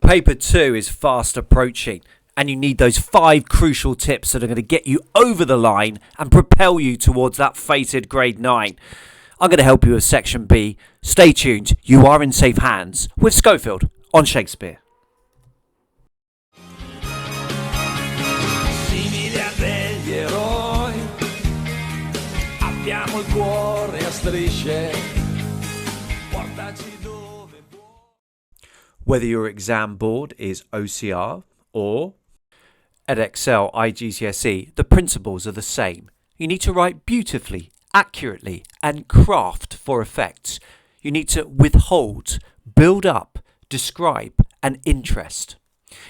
Paper 2 is fast approaching, and you need those 5 crucial tips that are going to get you over the line and propel you towards that fated grade 9. I'm going to help you with Section B. Stay tuned, you are in safe hands with Schofield on Shakespeare. Simili a degli eroi, abbiamo il cuore a strisce, portaci dove vuoi. Whether your exam board is OCR or Edexcel IGCSE, the principles are the same. You need to write beautifully, accurately, and craft for effects. You need to withhold, build up, describe, and interest.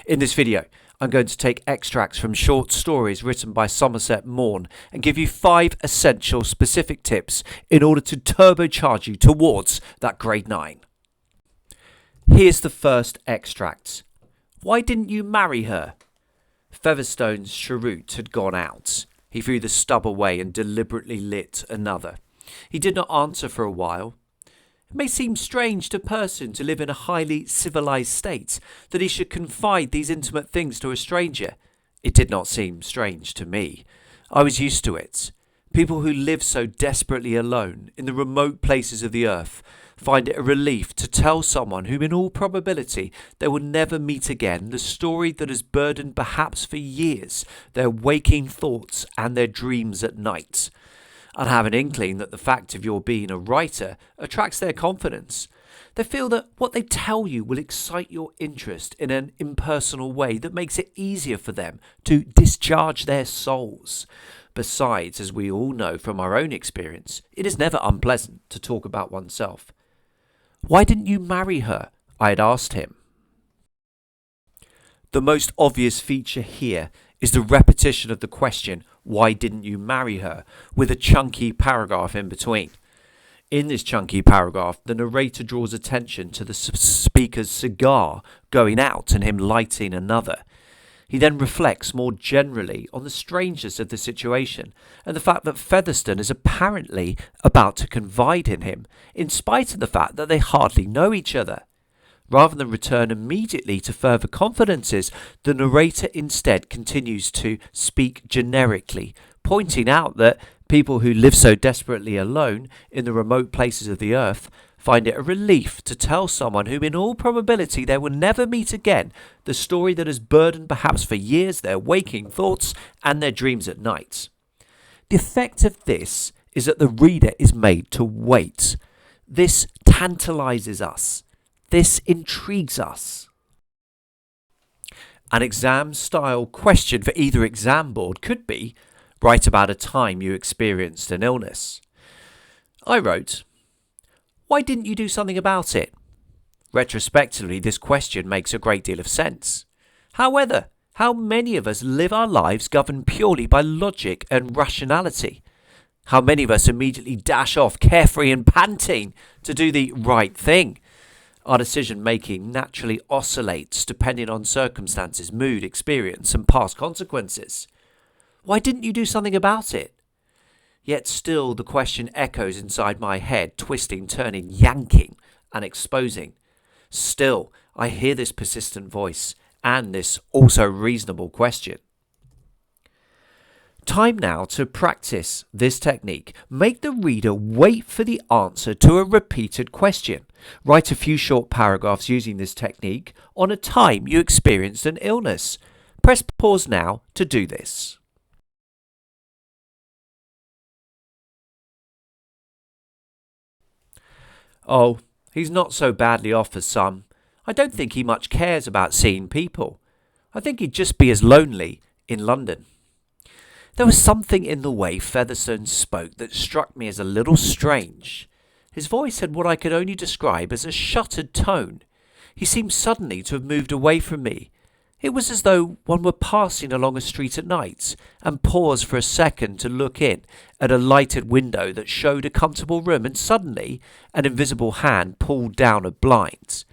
In this video, I'm going to take extracts from short stories written by Somerset Maugham and give you 5 essential specific tips in order to turbocharge you towards that grade 9. Here's the first extract. Why didn't you marry her? Featherstone's cheroot had gone out. He threw the stub away and deliberately lit another. He did not answer for a while. It may seem strange to a person to live in a highly civilized state that he should confide these intimate things to a stranger. It did not seem strange to me. I was used to it. People who live so desperately alone in the remote places of the earth find it a relief to tell someone whom in all probability they will never meet again the story that has burdened perhaps for years their waking thoughts and their dreams at night. And have an inkling that the fact of your being a writer attracts their confidence. They feel that what they tell you will excite your interest in an impersonal way that makes it easier for them to discharge their souls. Besides, as we all know from our own experience, it is never unpleasant to talk about oneself. Why didn't you marry her? I had asked him. The most obvious feature here is the repetition of the question, why didn't you marry her, with a chunky paragraph in between. In this chunky paragraph, the narrator draws attention to the speaker's cigar going out and him lighting another. He then reflects more generally on the strangeness of the situation and the fact that Featherstone is apparently about to confide in him, in spite of the fact that they hardly know each other. Rather than return immediately to further confidences, the narrator instead continues to speak generically, pointing out that people who live so desperately alone in the remote places of the earth find it a relief to tell someone whom in all probability they will never meet again the story that has burdened perhaps for years their waking thoughts and their dreams at night. The effect of this is that the reader is made to wait. This tantalizes us. This intrigues us. An exam-style question for either exam board could be, write about a time you experienced an illness. I wrote, why didn't you do something about it? Retrospectively, this question makes a great deal of sense. However, how many of us live our lives governed purely by logic and rationality? How many of us immediately dash off carefree and panting to do the right thing? Our decision-making naturally oscillates depending on circumstances, mood, experience, and past consequences. Why didn't you do something about it? Yet still the question echoes inside my head, twisting, turning, yanking, and exposing. Still, I hear this persistent voice and this also reasonable question. Time now to practice this technique. Make the reader wait for the answer to a repeated question. Write a few short paragraphs using this technique on a time you experienced an illness. Press pause now to do this. Oh, he's not so badly off as some. I don't think he much cares about seeing people. I think he'd just be as lonely in London. There was something in the way Featherstone spoke that struck me as a little strange. His voice had what I could only describe as a shuttered tone. He seemed suddenly to have moved away from me. It was as though one were passing along a street at night and paused for a second to look in at a lighted window that showed a comfortable room, and suddenly an invisible hand pulled down a blind.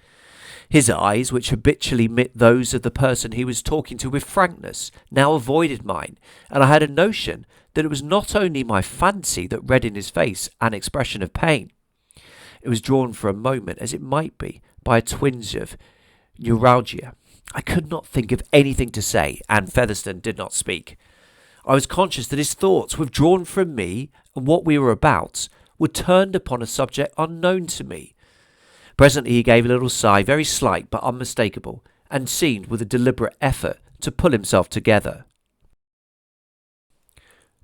His eyes, which habitually met those of the person he was talking to with frankness, now avoided mine, and I had a notion that it was not only my fancy that read in his face an expression of pain. It was drawn for a moment, as it might be, by a twinge of Neuralgia. I could not think of anything to say, and Featherstone did not speak. I was conscious that his thoughts, withdrawn from me and what we were about, were turned upon a subject unknown to me. Presently he gave a little sigh, very slight but unmistakable, and seemed with a deliberate effort to pull himself together.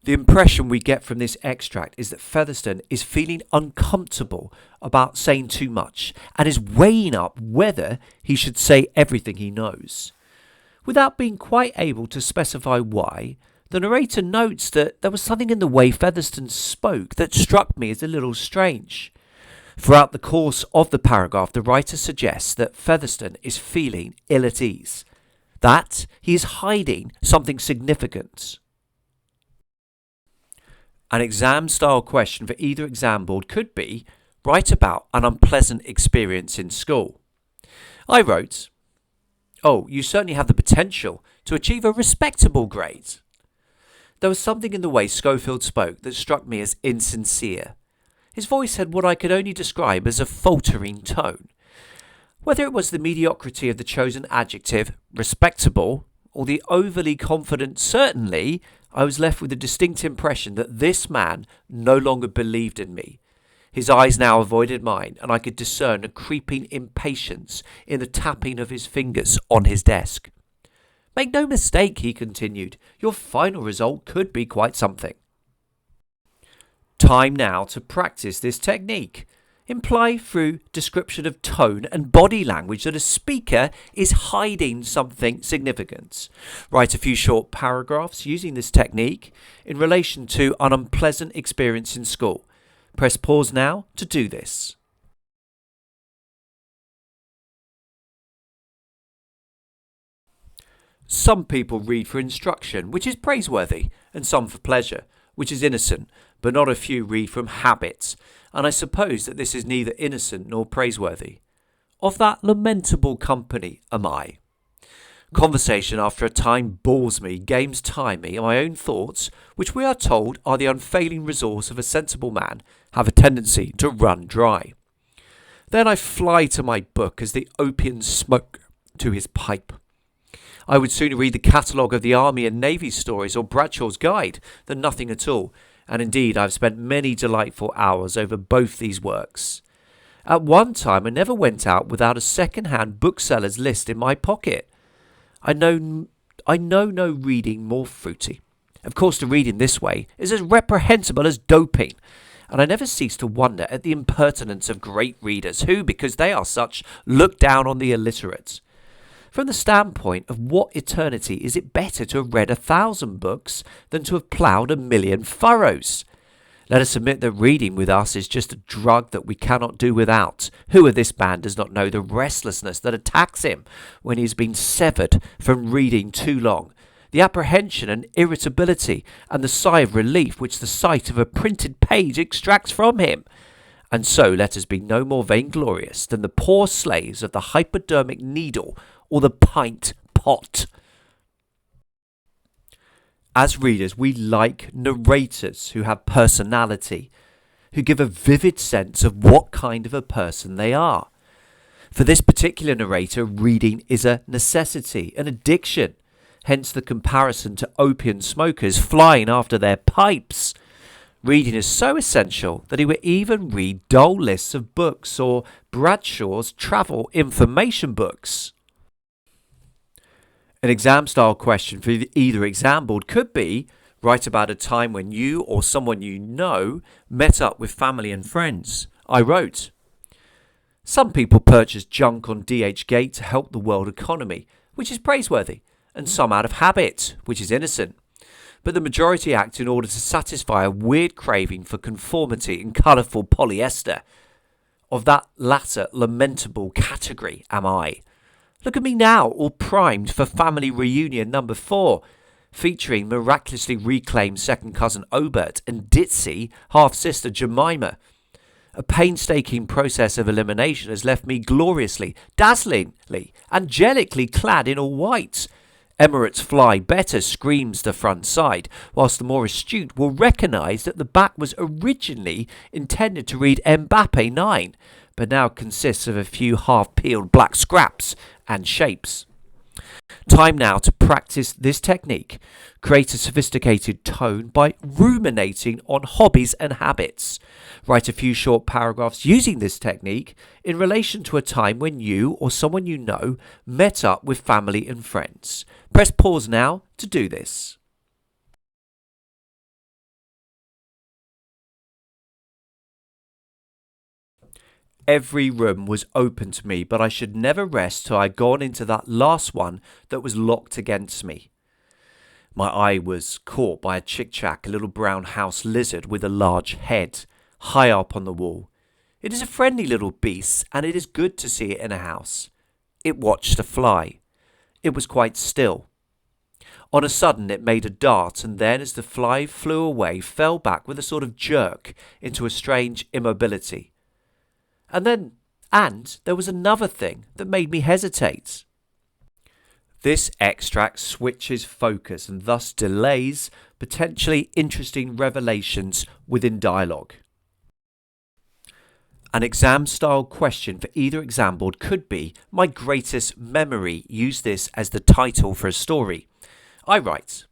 The impression we get from this extract is that Featherstone is feeling uncomfortable about saying too much and is weighing up whether he should say everything he knows. Without being quite able to specify why, the narrator notes that there was something in the way Featherstone spoke that struck me as a little strange. Throughout the course of the paragraph, the writer suggests that Featherstone is feeling ill at ease, that he is hiding something significant. An exam-style question for either exam board could be, write about an unpleasant experience in school. I wrote, "Oh, you certainly have the potential to achieve a respectable grade." There was something in the way Schofield spoke that struck me as insincere. His voice had what I could only describe as a faltering tone. Whether it was the mediocrity of the chosen adjective, respectable, or the overly confident certainly, I was left with a distinct impression that this man no longer believed in me. His eyes now avoided mine, and I could discern a creeping impatience in the tapping of his fingers on his desk. "Make no mistake," he continued, "your final result could be quite something." Time now to practice this technique. Imply through description of tone and body language that a speaker is hiding something significant. Write a few short paragraphs using this technique in relation to an unpleasant experience in school. Press pause now to do this. Some people read for instruction, which is praiseworthy, and some for pleasure, which is innocent, but not a few read from habit, and I suppose that this is neither innocent nor praiseworthy. Of that lamentable company am I. Conversation after a time bores me, games tire me, and my own thoughts, which we are told are the unfailing resource of a sensible man, have a tendency to run dry. Then I fly to my book as the opium smoke to his pipe. I would sooner read the catalogue of the Army and Navy stories or Bradshaw's Guide than nothing at all, and indeed I've spent many delightful hours over both these works. At one time I never went out without a second-hand bookseller's list in my pocket. I know no reading more fruity. Of course, to read in this way is as reprehensible as doping, and I never cease to wonder at the impertinence of great readers who, because they are such, look down on the illiterate. From the standpoint of what eternity is it better to have read 1,000 books than to have ploughed 1,000,000 furrows? Let us admit that reading with us is just a drug that we cannot do without. Who of this band does not know the restlessness that attacks him when he has been severed from reading too long? The apprehension and irritability and the sigh of relief which the sight of a printed page extracts from him. And so let us be no more vainglorious than the poor slaves of the hypodermic needle or the pint pot. As readers, we like narrators who have personality, who give a vivid sense of what kind of a person they are. For this particular narrator, reading is a necessity, an addiction, hence the comparison to opium smokers flying after their pipes. Reading is so essential that he would even read dull lists of books or Bradshaw's travel information books. An exam-style question for either exam board could be, write about a time when you or someone you know met up with family and friends. I wrote, "Some people purchase junk on DH Gate to help the world economy, which is praiseworthy, and some out of habit, which is innocent. But the majority act in order to satisfy a weird craving for conformity in colourful polyester. Of that latter lamentable category am I. Look at me now, all primed for family reunion number 4, featuring miraculously reclaimed second cousin Obert and ditzy half-sister Jemima. A painstaking process of elimination has left me gloriously, dazzlingly, angelically clad in all white, Emirat's fly better screams the front side, whilst the more astute will recognise that the back was originally intended to read Mbappe 9, but now consists of a few half-peeled black scraps and shapes. Time now to practice this technique. Create a sophisticated tone by ruminating on hobbies and habits. Write a few short paragraphs using this technique in relation to a time when you or someone you know met up with family and friends. Press pause now to do this. Every room was open to me, but I should never rest till I had gone into that last one that was locked against me. My eye was caught by a chick-chack, a little brown house lizard with a large head, high up on the wall. It is a friendly little beast, and it is good to see it in a house. It watched a fly. It was quite still. On a sudden it made a dart, and then as the fly flew away, fell back with a sort of jerk into a strange immobility. And there was another thing that made me hesitate. This extract switches focus and thus delays potentially interesting revelations within dialogue. An exam-style question for either exam board could be, "My greatest memory." Use this as the title for a story. I write,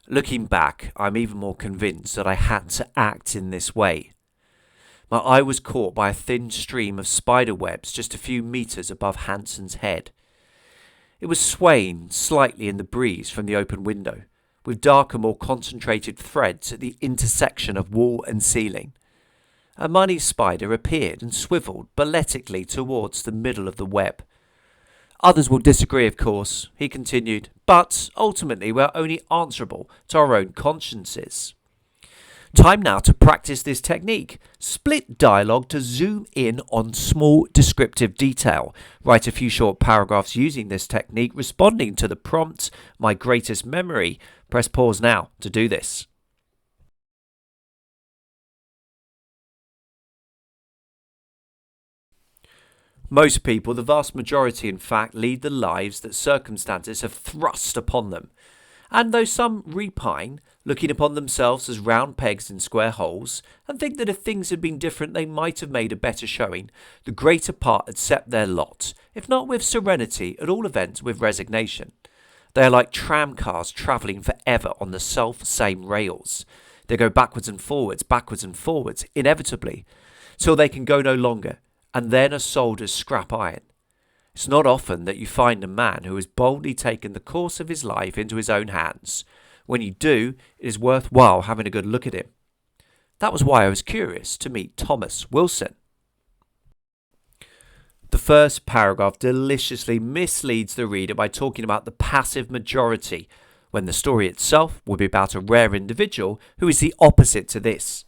"Looking back, I'm even more convinced that I had to act in this way. My eye was caught by a thin stream of spider webs just a few metres above Hanson's head. It was swaying slightly in the breeze from the open window, with darker, more concentrated threads at the intersection of wall and ceiling. A money spider appeared and swivelled balletically towards the middle of the web. Others will disagree, of course," he continued, "but ultimately we're only answerable to our own consciences." Time now to practice this technique. Split dialogue to zoom in on small descriptive detail. Write a few short paragraphs using this technique, responding to the prompt, "My greatest memory." Press pause now to do this. Most people, the vast majority in fact, lead the lives that circumstances have thrust upon them. And though some repine, looking upon themselves as round pegs in square holes, and think that if things had been different they might have made a better showing, the greater part accept their lot, if not with serenity, at all events with resignation. They are like tramcars travelling forever on the self-same rails. They go backwards and forwards, inevitably, till they can go no longer, and then are sold as scrap iron. It's not often that you find a man who has boldly taken the course of his life into his own hands. When you do, it is worthwhile having a good look at him. That was why I was curious to meet Thomas Wilson. The first paragraph deliciously misleads the reader by talking about the passive majority, when the story itself will be about a rare individual who is the opposite to this.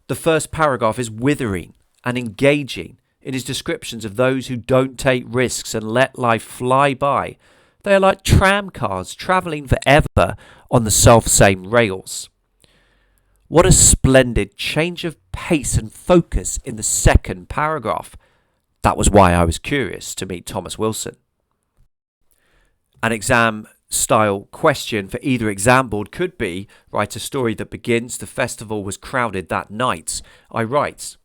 The first paragraph is withering and engaging in his descriptions of those who don't take risks and let life fly by. They are like tramcars travelling forever on the self-same rails. What a splendid change of pace and focus in the second paragraph. That was why I was curious to meet Thomas Wilson. An exam-style question for either exam board could be, write a story that begins, "The festival was crowded that night." I write,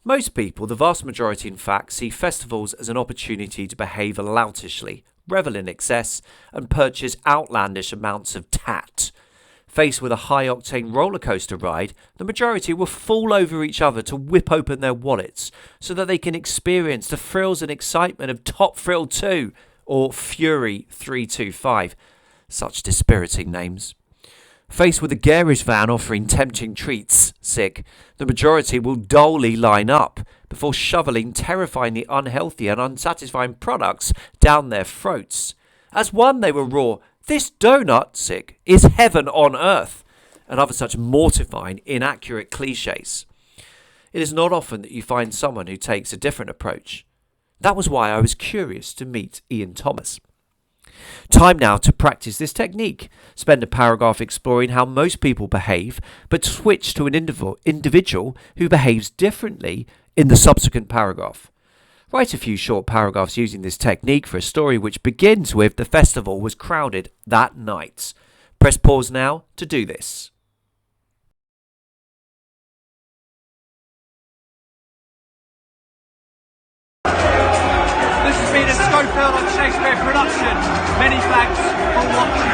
"Most people, the vast majority in fact, see festivals as an opportunity to behave loutishly, revel in excess, and purchase outlandish amounts of tat. Faced with a high-octane roller coaster ride, the majority will fall over each other to whip open their wallets so that they can experience the thrills and excitement of Top Thrill 2 or Fury 325. Such dispiriting names. Faced with a garish van offering tempting treats, the majority will dully line up before shoveling terrifyingly unhealthy and unsatisfying products down their throats. As one they will roar, 'This donut, is heaven on earth,' and other such mortifying, inaccurate cliches. It is not often that you find someone who takes a different approach. That was why I was curious to meet Ian Thomas. Time now to practice this technique. Spend a paragraph exploring how most people behave, but switch to an individual who behaves differently in the subsequent paragraph. Write a few short paragraphs using this technique for a story which begins with the festival was crowded that night. Press pause now to do this. This has been a Schofield on Shakespeare production. Many thanks for watching.